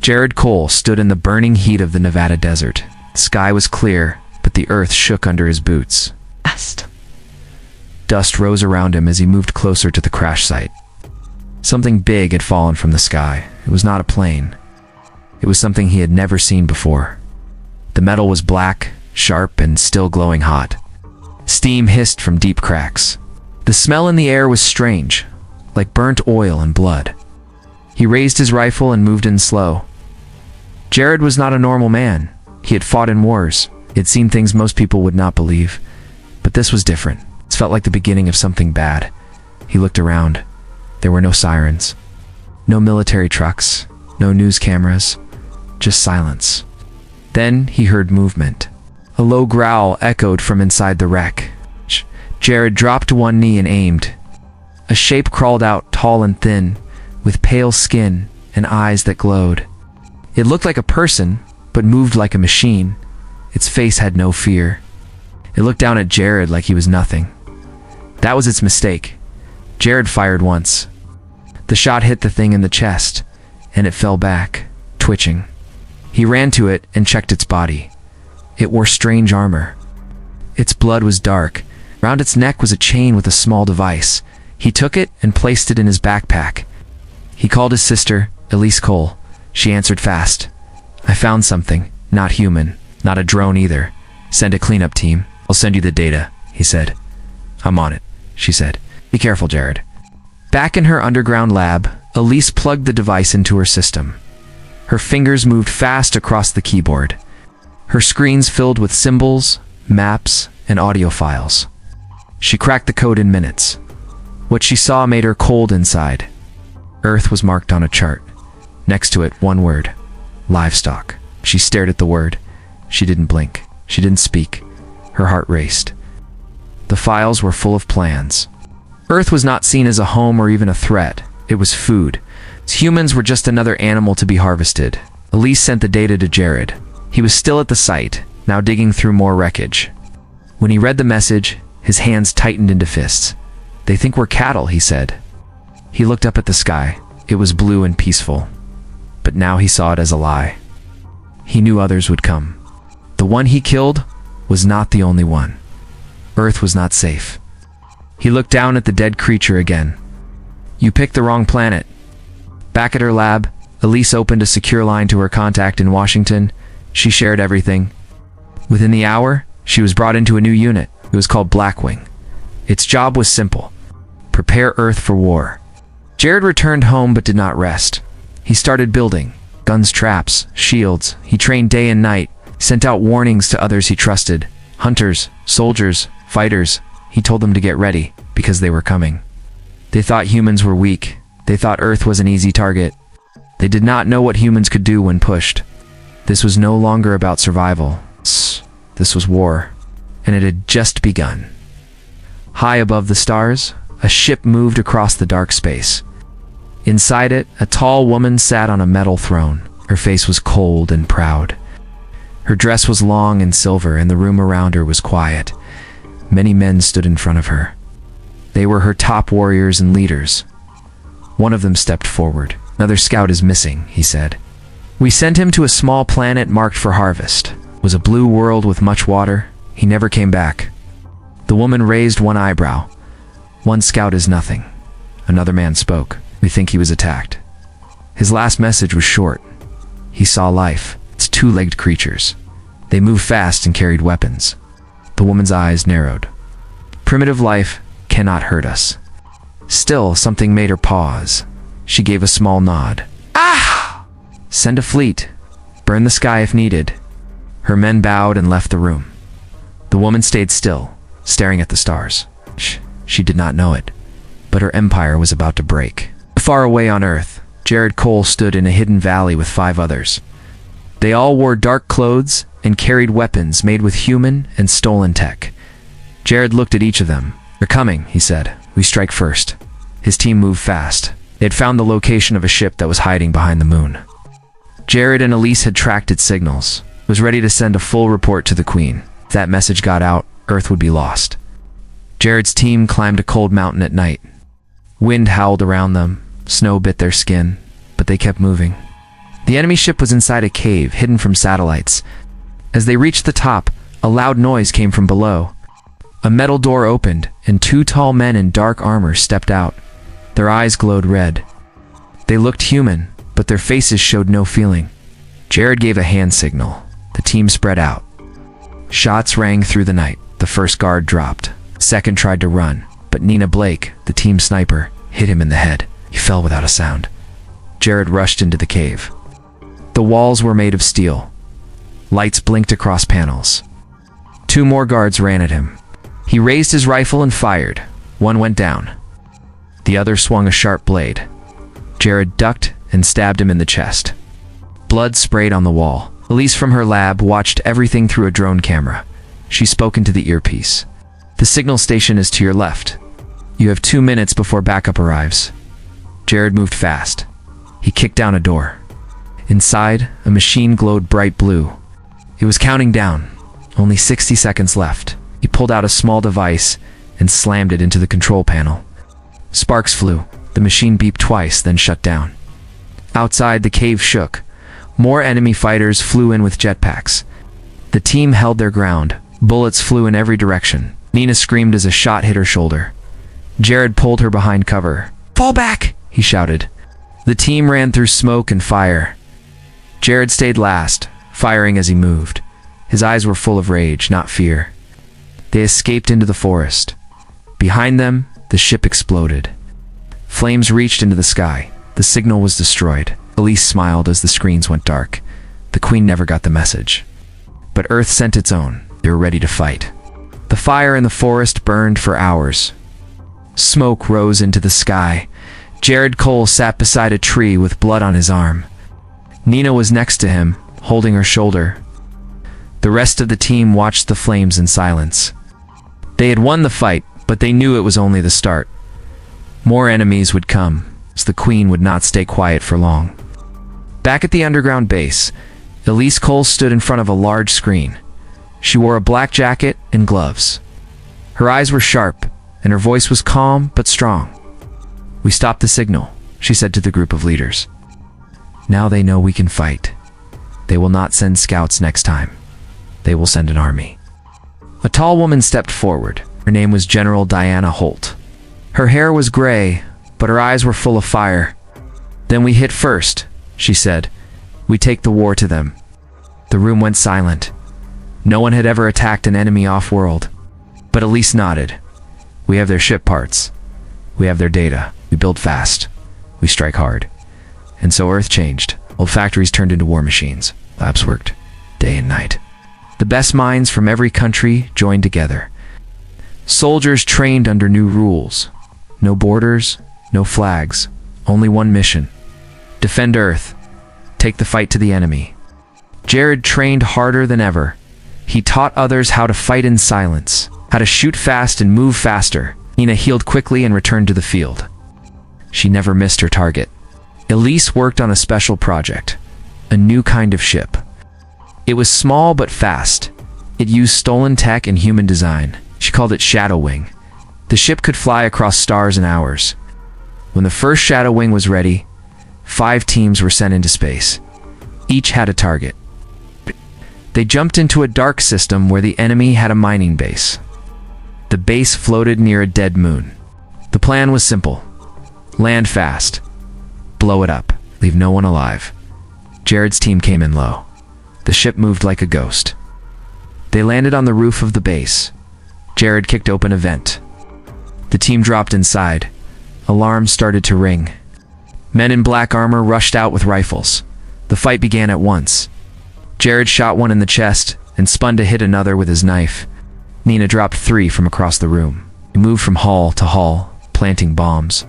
Jared Cole stood in the burning heat of the Nevada desert. The sky was clear, but the earth shook under his boots. Dust rose around him as he moved closer to the crash site. Something big had fallen from the sky. It was not a plane. It was something he had never seen before. The metal was black, sharp, and still glowing hot. Steam hissed from deep cracks. The smell in the air was strange, like burnt oil and blood. He raised his rifle and moved in slow. Jared was not a normal man. He had fought in wars. He had seen things most people would not believe. But this was different. It felt like the beginning of something bad. He looked around. There were no sirens, no military trucks, no news cameras, just silence. Then he heard movement. A low growl echoed from inside the wreck. Jared dropped to one knee and aimed. A shape crawled out, tall and thin, with pale skin and eyes that glowed. It looked like a person, but moved like a machine. Its face had no fear. It looked down at Jared like he was nothing. That was its mistake. Jared fired once. The shot hit the thing in the chest, and it fell back, twitching. He ran to it and checked its body. It wore strange armor. Its blood was dark. Round its neck was a chain with a small device. He took it and placed it in his backpack. He called his sister, Elise Cole. She answered fast. "I found something. Not human. Not a drone either. Send a cleanup team. I'll send you the data," he said. "I'm on it," she said. "Be careful, Jared." Back in her underground lab, Elise plugged the device into her system. Her fingers moved fast across the keyboard. Her screens filled with symbols, maps, and audio files. She cracked the code in minutes. What she saw made her cold inside. Earth was marked on a chart. Next to it, one word: livestock. She stared at the word. She didn't blink. She didn't speak. Her heart raced. The files were full of plans. Earth was not seen as a home or even a threat. It was food. Humans were just another animal to be harvested. Elise sent the data to Jared. He was still at the site, now digging through more wreckage. When he read the message, his hands tightened into fists. "They think we're cattle," he said. He looked up at the sky. It was blue and peaceful. But now he saw it as a lie. He knew others would come. The one he killed was not the only one. Earth was not safe. He looked down at the dead creature again. "You picked the wrong planet." Back at her lab, Elise opened a secure line to her contact in Washington. She shared everything. Within the hour, she was brought into a new unit. It was called Blackwing. Its job was simple: prepare Earth for war. Jared returned home but did not rest. He started building guns, traps, shields. He trained day and night, sent out warnings to others he trusted. Hunters, soldiers, fighters. He told them to get ready, because they were coming. They thought humans were weak. They thought Earth was an easy target. They did not know what humans could do when pushed. This was no longer about survival. This was war, and it had just begun. High above the stars, a ship moved across the dark space. Inside it, a tall woman sat on a metal throne. Her face was cold and proud. Her dress was long and silver, and the room around her was quiet. Many men stood in front of her. They were her top warriors and leaders. One of them stepped forward. "Another scout is missing," he said. "We sent him to a small planet marked for harvest. It was a blue world with much water. He never came back." The woman raised one eyebrow. "One scout is nothing." Another man spoke. "We think he was attacked." His last message was short. He saw life. It's two-legged creatures. They moved fast and carried weapons. The woman's eyes narrowed. "Primitive life cannot hurt us." Still, something made her pause. She gave a small nod. "Ah! Send a fleet. Burn the sky if needed." Her men bowed and left the room. The woman stayed still, staring at the stars. She did not know it, but her empire was about to break. Far away on Earth, Jared Cole stood in a hidden valley with 5 others. They all wore dark clothes and carried weapons made with human and stolen tech. Jared looked at each of them. "They're coming," he said. "We strike first." His team moved fast. They had found the location of a ship that was hiding behind the moon. Jared and Elise had tracked its signals. It was ready to send a full report to the Queen. If that message got out, Earth would be lost. Jared's team climbed a cold mountain at night. Wind howled around them. Snow bit their skin, but they kept moving. The enemy ship was inside a cave, hidden from satellites. As they reached the top, a loud noise came from below. A metal door opened, and two tall men in dark armor stepped out. Their eyes glowed red. They looked human, but their faces showed no feeling. Jared gave a hand signal. The team spread out. Shots rang through the night. The first guard dropped. The second tried to run, but Nina Blake, the team sniper, hit him in the head. He fell without a sound. Jared rushed into the cave. The walls were made of steel. Lights blinked across panels. Two more guards ran at him. He raised his rifle and fired. One went down. The other swung a sharp blade. Jared ducked and stabbed him in the chest. Blood sprayed on the wall. Elise from her lab watched everything through a drone camera. She spoke into the earpiece. The signal station is to your left. You have 2 minutes before backup arrives. Jared moved fast. He kicked down a door. Inside, a machine glowed bright blue. It was counting down. Only 60 seconds left. He pulled out a small device and slammed it into the control panel. Sparks flew. The machine beeped twice, then shut down. Outside, the cave shook. More enemy fighters flew in with jetpacks. The team held their ground. Bullets flew in every direction. Nina screamed as a shot hit her shoulder. Jared pulled her behind cover. "Fall back!" he shouted. The team ran through smoke and fire. Jared stayed last, firing as he moved. His eyes were full of rage, not fear. They escaped into the forest. Behind them, the ship exploded. Flames reached into the sky. The signal was destroyed. Elise smiled as the screens went dark. The Queen never got the message. But Earth sent its own. They were ready to fight. The fire in the forest burned for hours. Smoke rose into the sky. Jared Cole sat beside a tree with blood on his arm. Nina was next to him, holding her shoulder. The rest of the team watched the flames in silence. They had won the fight, but they knew it was only the start. More enemies would come, so the Queen would not stay quiet for long. Back at the underground base, Elise Cole stood in front of a large screen. She wore a black jacket and gloves. Her eyes were sharp, and her voice was calm but strong. "We stopped the signal," she said to the group of leaders. "Now they know we can fight. They will not send scouts next time. They will send an army." A tall woman stepped forward. Her name was General Diana Holt. Her hair was gray, but her eyes were full of fire. "Then we hit first," she said. "We take the war to them." The room went silent. No one had ever attacked an enemy off-world. But Elise nodded. "We have their ship parts. We have their data. We build fast. We strike hard." And so Earth changed. Old factories turned into war machines. Labs worked day and night. The best minds from every country joined together. Soldiers trained under new rules. No borders, no flags, only one mission. Defend Earth. Take the fight to the enemy. Jared trained harder than ever. He taught others how to fight in silence, how to shoot fast and move faster. Nina healed quickly and returned to the field. She never missed her target. Elise worked on a special project, a new kind of ship. It was small but fast. It used stolen tech and human design. She called it Shadow Wing. The ship could fly across stars in hours. When the first Shadow Wing was ready, 5 teams were sent into space. Each had a target. They jumped into a dark system where the enemy had a mining base. The base floated near a dead moon. The plan was simple. Land fast. Blow it up. Leave no one alive. Jared's team came in low. The ship moved like a ghost. They landed on the roof of the base. Jared kicked open a vent. The team dropped inside. Alarms started to ring. Men in black armor rushed out with rifles. The fight began at once. Jared shot one in the chest and spun to hit another with his knife. Nina dropped 3 from across the room. He moved from hall to hall, planting bombs.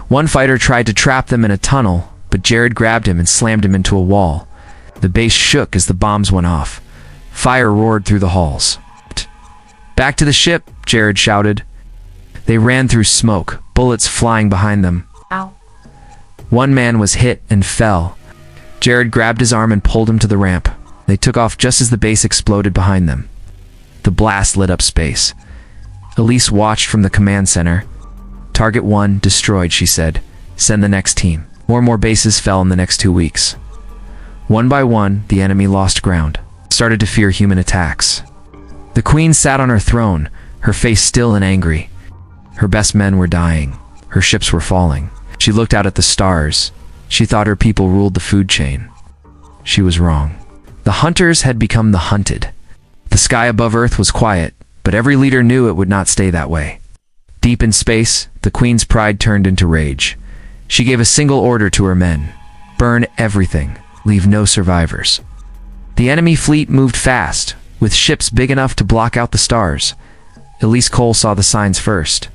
One fighter tried to trap them in a tunnel, but Jared grabbed him and slammed him into a wall. The base shook as the bombs went off. Fire roared through the halls. "Back to the ship," Jared shouted. They ran through smoke, bullets flying behind them. Ow. One man was hit and fell. Jared grabbed his arm and pulled him to the ramp. They took off just as the base exploded behind them. The blast lit up space. Elise watched from the command center. "Target 1 destroyed," she said. "Send the next team." More bases fell in the next 2 weeks. One by one, the enemy lost ground, started to fear human attacks. The queen sat on her throne, her face still and angry. Her best men were dying. Her ships were falling. She looked out at the stars. She thought her people ruled the food chain. She was wrong. The hunters had become the hunted. The sky above Earth was quiet, but every leader knew it would not stay that way. Deep in space, the queen's pride turned into rage. She gave a single order to her men: burn everything, leave no survivors. The enemy fleet moved fast, with ships big enough to block out the stars. Elise Cole saw the signs first.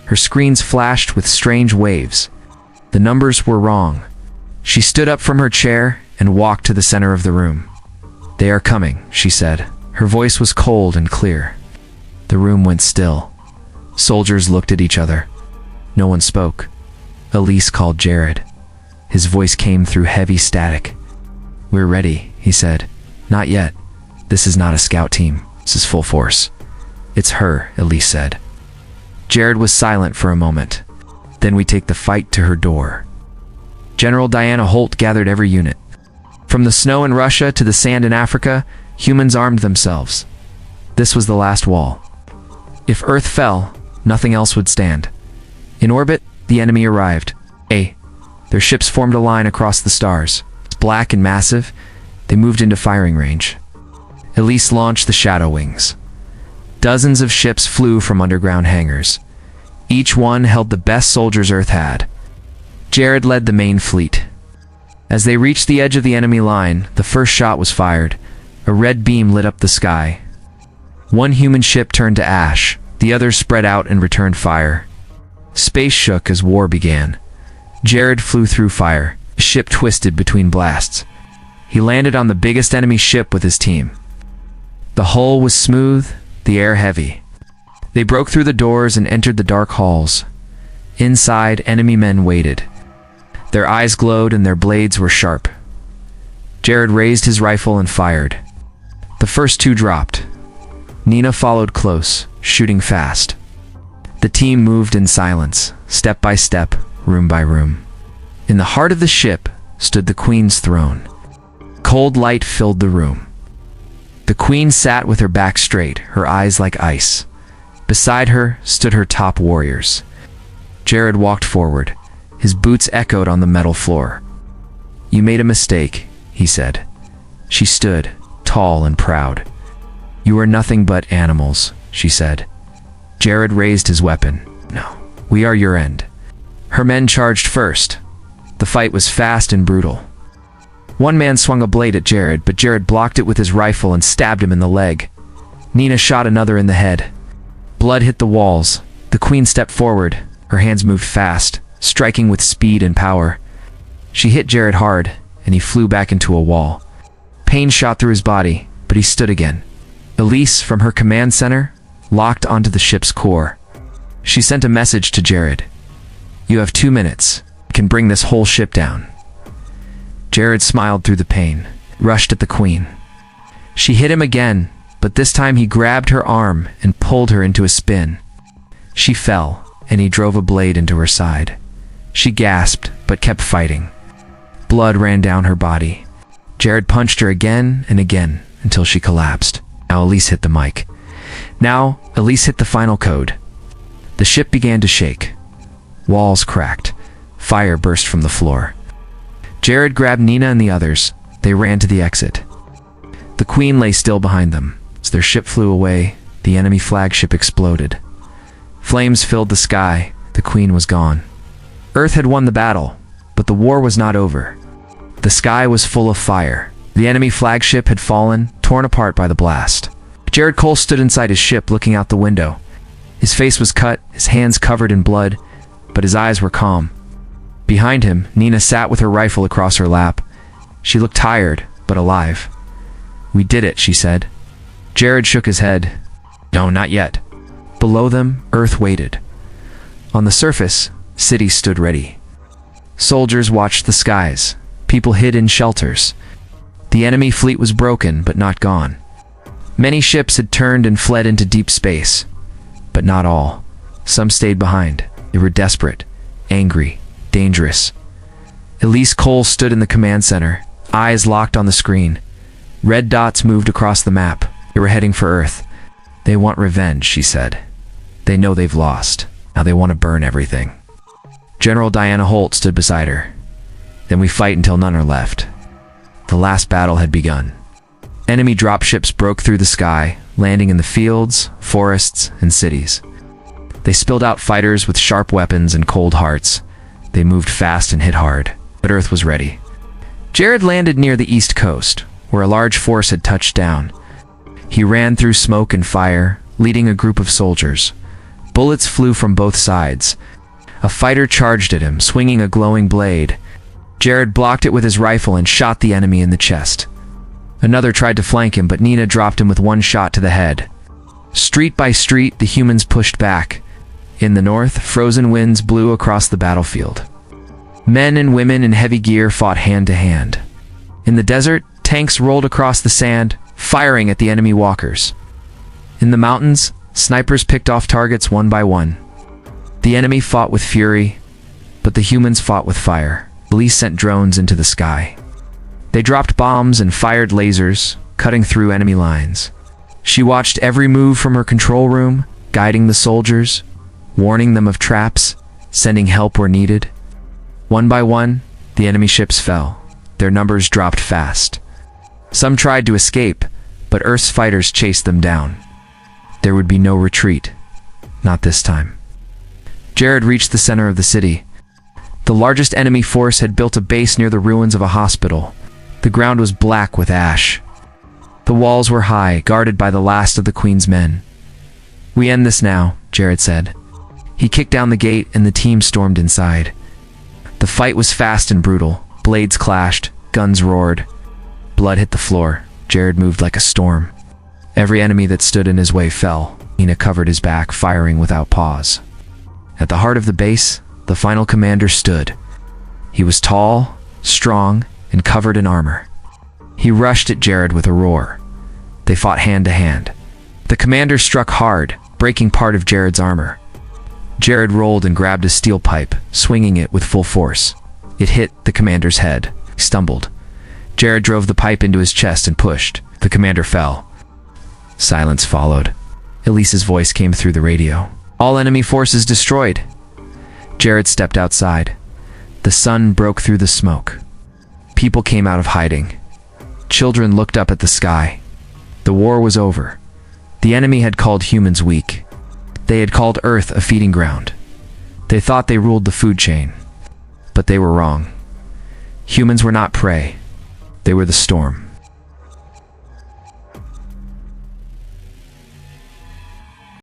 Her screens flashed with strange waves. The numbers were wrong. She stood up from her chair and walked to the center of the room. "They are coming," she said. Her voice was cold and clear. The room went still. Soldiers looked at each other. No one spoke. Elise called Jared. His voice came through heavy static. "We're ready," he said. "Not yet. This is not a scout team. This is full force." "It's her," Elise said. Jared was silent for a moment. "Then we take the fight to her door." General Diana Holt gathered every unit. From the snow in Russia to the sand in Africa, humans armed themselves. This was the last wall. If Earth fell, nothing else would stand. In orbit, the enemy arrived. Their ships formed a line across the stars. Black and massive, they moved into firing range. Elise launched the Shadow Wings. Dozens of ships flew from underground hangars. Each one held the best soldiers Earth had. Jared led the main fleet. As they reached the edge of the enemy line, the first shot was fired. A red beam lit up the sky. One human ship turned to ash. The others spread out and returned fire. Space shook as war began. Jared flew through fire. The ship twisted between blasts. He landed on the biggest enemy ship with his team. The hull was smooth, the air heavy. They broke through the doors and entered the dark halls. Inside, enemy men waited. Their eyes glowed and their blades were sharp. Jared raised his rifle and fired. The first two dropped. Nina followed close, shooting fast. The team moved in silence, step by step, room by room. In the heart of the ship stood the Queen's throne. Cold light filled the room. The Queen sat with her back straight, her eyes like ice. Beside her stood her top warriors. Jared walked forward. His boots echoed on the metal floor. "You made a mistake," he said. She stood, tall and proud. "You are nothing but animals," she said. Jared raised his weapon. "No, we are your end." Her men charged first. The fight was fast and brutal. One man swung a blade at Jared, but Jared blocked it with his rifle and stabbed him in the leg. Nina shot another in the head. Blood hit the walls. The Queen stepped forward. Her hands moved fast, striking with speed and power. She hit Jared hard, and he flew back into a wall. Pain shot through his body, but he stood again. Elise, from her command center, locked onto the ship's core. She sent a message to Jared. "You have 2 minutes. You can bring this whole ship down." Jared smiled through the pain, rushed at the Queen. She hit him again, but this time he grabbed her arm and pulled her into a spin. She fell, and he drove a blade into her side. She gasped, but kept fighting. Blood ran down her body. Jared punched her again and again until she collapsed. Now Elise hit the mic. Now Elise hit the final code. The ship began to shake. Walls cracked. Fire burst from the floor. Jared grabbed Nina and the others. They ran to the exit. The Queen lay still behind them. As their ship flew away, the enemy flagship exploded. Flames filled the sky. The Queen was gone. Earth had won the battle, but the war was not over. The sky was full of fire. The enemy flagship had fallen, torn apart by the blast. Jared Cole stood inside his ship looking out the window. His face was cut, his hands covered in blood, but his eyes were calm. Behind him, Nina sat with her rifle across her lap. She looked tired, but alive. "We did it," she said. Jared shook his head. "No, not yet." Below them, Earth waited. On the surface, cities stood ready. Soldiers watched the skies. People hid in shelters. The enemy fleet was broken, but not gone. Many ships had turned and fled into deep space. But not all. Some stayed behind. They were desperate, angry, dangerous. Elise Cole stood in the command center, eyes locked on the screen. Red dots moved across the map. They were heading for Earth. They want revenge, she said. They know they've lost. Now they want to burn everything. General Diana Holt stood beside her. Then we fight until none are left. The last battle had begun. Enemy dropships broke through the sky, landing in the fields, forests, and cities. They spilled out fighters with sharp weapons and cold hearts. They moved fast and hit hard, but Earth was ready. Jared landed near the east coast, where a large force had touched down. He ran through smoke and fire, leading a group of soldiers. Bullets flew from both sides. A fighter charged at him, swinging a glowing blade. Jared blocked it with his rifle and shot the enemy in the chest. Another tried to flank him, but Nina dropped him with one shot to the head. Street by street, the humans pushed back. In the north, frozen winds blew across the battlefield. Men and women in heavy gear fought hand to hand. In the desert, tanks rolled across the sand, firing at the enemy walkers. In the mountains, snipers picked off targets one by one. The enemy fought with fury, but the humans fought with fire. Police sent drones into the sky. They dropped bombs and fired lasers, cutting through enemy lines. She watched every move from her control room, guiding the soldiers, warning them of traps, sending help where needed. One by one, the enemy ships fell. Their numbers dropped fast. Some tried to escape, but Earth's fighters chased them down. There would be no retreat. Not this time. Jared reached the center of the city. The largest enemy force had built a base near the ruins of a hospital. The ground was black with ash. The walls were high, guarded by the last of the Queen's men. "We end this now," Jared said. He kicked down the gate and the team stormed inside. The fight was fast and brutal. Blades clashed, guns roared. Blood hit the floor. Jared moved like a storm. Every enemy that stood in his way fell. Nina covered his back, firing without pause. At the heart of the base, the final commander stood. He was tall, strong, and covered in armor. He rushed at Jared with a roar. They fought hand to hand. The commander struck hard, breaking part of Jared's armor. Jared rolled and grabbed a steel pipe, swinging it with full force. It hit the commander's head. He stumbled. Jared drove the pipe into his chest and pushed. The commander fell. Silence followed. Elise's voice came through the radio. "All enemy forces destroyed." Jared stepped outside. The sun broke through the smoke. People came out of hiding. Children looked up at the sky. The war was over. The enemy had called humans weak. They had called Earth a feeding ground. They thought they ruled the food chain. But they were wrong. Humans were not prey. They were the storm.